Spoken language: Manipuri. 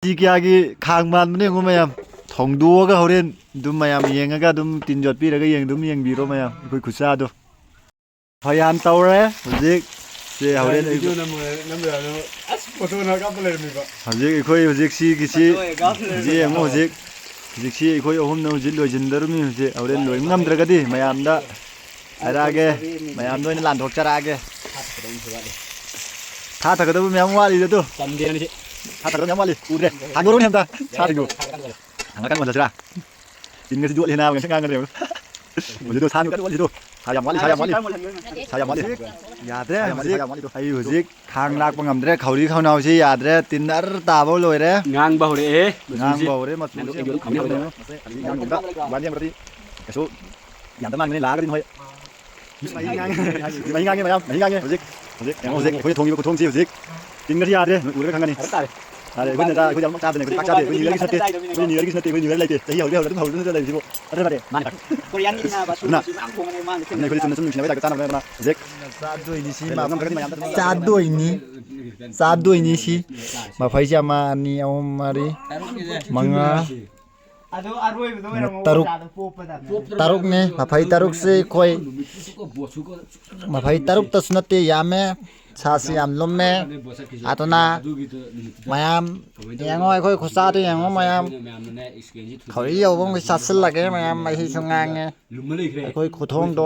ꯀꯌꯥꯒꯤ ꯈꯥꯡ ꯃꯥꯟꯕꯅꯦ ꯌꯦꯡꯉꯨ ꯃꯌꯥꯝ ꯊꯣꯡꯗꯣꯛꯑꯒ ꯍꯣꯔꯦꯟ ꯑꯗꯨꯝ ꯃꯌꯥꯝ ꯌꯦꯡꯉꯒ ꯑꯗꯨꯝ ꯇꯤꯟ ꯌꯣꯠꯄꯤꯔꯒ ꯑꯗꯨꯝ ꯌꯦꯡꯕꯤꯔꯣ ꯃꯌꯥꯝ ꯑꯩꯈꯣꯏ ꯈꯨꯠꯁꯥꯗꯣ ꯐꯌꯥꯟ ꯇꯧꯔꯦ ꯍꯧꯖꯤꯛ ꯁꯦ ꯍꯣꯔꯦꯟ ꯍꯧꯖꯤꯛ ꯑꯩꯈꯣꯏ ꯁꯤꯒꯤꯁꯤ ꯍꯧꯖꯤꯛ ꯌꯦꯡꯉꯨ ꯍꯧꯖꯤꯛꯁꯤ ꯑꯩꯈꯣꯏ ꯑꯍꯨꯝꯅ ꯍꯧꯖꯤꯛ ꯂꯣꯏꯁꯤꯟꯗꯧꯔꯕꯅꯤ ꯍꯧꯖꯤꯛ ꯍꯣꯔꯦꯟ ꯂꯣꯏꯕ ꯉꯝꯗ꯭ꯔꯒꯗꯤ ꯃꯌꯥꯝꯗ ꯍꯥꯏꯔꯛꯑꯒꯦ ꯃꯌꯥꯝꯗ ꯑꯣꯏꯅ ꯂꯥꯟꯊꯣꯛꯆꯔꯛꯑꯒꯦ ꯊꯥ ꯊꯛꯀꯗꯕ ꯃꯌꯥꯝ ꯋꯥꯠꯂꯤꯗ ꯑꯗꯣ ꯊꯥ ꯊꯛꯀꯗꯕ ꯃꯌꯥꯝ ꯋꯥꯠꯂꯤ ꯎꯗ꯭ꯔꯦ ꯊꯥꯡꯗꯣꯔꯛꯎꯅꯦ ꯑꯝꯇ ꯁꯥꯁꯤꯡꯗꯣ ꯊꯥꯡꯒꯠꯀꯥꯟ ꯑꯣꯜꯂꯁꯤꯔꯥ ꯆꯤꯟꯒꯁꯤ ꯌꯣꯠꯂꯦ ꯅꯥꯕ ꯉꯁꯤ ꯉꯥꯡꯒꯗ꯭ꯔꯦ ꯍꯧꯖꯤꯛꯇꯣ ꯁꯥ ꯀꯟꯅ ꯑꯣꯜꯂꯤꯗꯣ ꯁꯥ ꯌꯥꯝ ꯋꯥꯠꯂꯤ ꯌꯥꯗ꯭ꯔꯦ ꯍꯧꯖꯤꯛ ꯑꯩ ꯍꯧꯖꯤꯛ ꯈꯥꯡ ꯂꯥꯛꯄ ꯉꯝꯗ꯭ꯔꯦ ꯈꯧꯔꯤ ꯈꯧꯅꯥꯎꯁꯤ ꯌꯥꯗ꯭ꯔꯦ ꯇꯤꯟ ꯑꯔ ꯇꯥꯕ ꯂꯣꯏꯔꯦ ꯉꯥꯡꯕ ꯍꯧꯔꯛꯑꯦ ꯉꯥꯡꯕ ꯍꯧꯔꯦ ꯃꯆꯨꯁꯤ ꯉꯥꯡꯕꯗ ꯀꯩꯁꯨ ꯌꯥꯝꯗ ꯃꯥꯟꯒꯅꯤ ꯂꯥꯛꯑꯒꯗꯤ ꯅꯣꯏ ꯃꯍꯤ ꯉꯥꯡꯉꯦ ꯃꯌꯥꯝ ꯃꯍꯤ ꯉꯥꯡꯉꯦ ꯍꯧꯖꯤꯛ ꯑꯩꯈꯣꯏ ꯊꯣꯡꯉꯤꯕ ꯈꯨꯊꯣꯡꯁꯤ ꯍꯧꯖꯤꯛ ꯇꯤꯟꯒꯁꯤ ꯌꯥꯗ꯭ꯔꯦ ꯎꯔꯒ ꯈꯪꯒꯅꯤ ꯑꯩꯈꯣꯏꯅ ꯑꯩꯈꯣꯏ ꯑꯃꯨꯛ ꯆꯥꯗꯅꯦ ꯑꯩꯈꯣꯏ ꯄꯥꯛ ꯆꯥꯗꯦ ꯑꯩꯈꯣꯏ ꯅꯤꯌꯔꯒꯤꯁꯨ ꯅꯠꯇꯦ ꯑꯩꯈꯣꯏ ꯅꯤꯌꯔꯒꯤꯁꯨ ꯅꯠꯇꯦ ꯑꯩꯈꯣꯏ ꯅꯤꯌꯔ ꯂꯩꯇꯦ ꯆꯍꯤ ꯍꯧꯔꯦ ꯑꯗꯨꯝ ꯍꯧꯔꯗꯨꯅ ꯂꯩꯔꯤꯁꯤꯕꯨ ꯑꯗꯨ ꯐꯔꯦ ꯑꯩꯈꯣꯏ ꯆꯨꯝꯅ ꯁꯨꯝ ꯅꯨꯡꯁꯤꯅꯕ ꯇꯥꯏꯞꯇ ꯆꯥꯅꯕꯅꯦ ꯍꯧꯖꯤꯛ ꯆꯥꯗꯣꯏꯅꯤ ꯁꯤ ꯃꯐꯩꯁꯦ 1 2 3 4 5 ꯇꯔꯨꯛꯅꯦ ꯃꯐꯩ ꯇꯔꯨꯛꯁꯦ ꯑꯩꯈꯣꯏ ꯃꯐꯩ ꯇꯔꯨꯛꯇꯁꯨ ꯅꯠꯇꯦ ꯌꯥꯝꯃꯦ ꯁꯥꯁꯤ ꯌꯥꯝ ꯂꯨꯝꯃꯦ ꯑꯗꯨꯅ ꯃꯌꯥꯝ ꯌꯦꯡꯉꯣ ꯑꯩꯈꯣꯏ ꯈꯨꯠꯆꯥꯗꯣ ꯌꯦꯡꯉꯣ ꯃꯌꯥꯝ ꯈꯧꯔꯤ ꯌꯧꯕ ꯑꯃ ꯆꯥꯁꯤꯜꯂꯒꯦ ꯃꯌꯥꯝ ꯃꯍꯤꯁꯨ ꯉꯥꯡꯉꯦ ꯑꯩꯈꯣꯏ ꯈꯨꯊꯣꯡꯗꯣ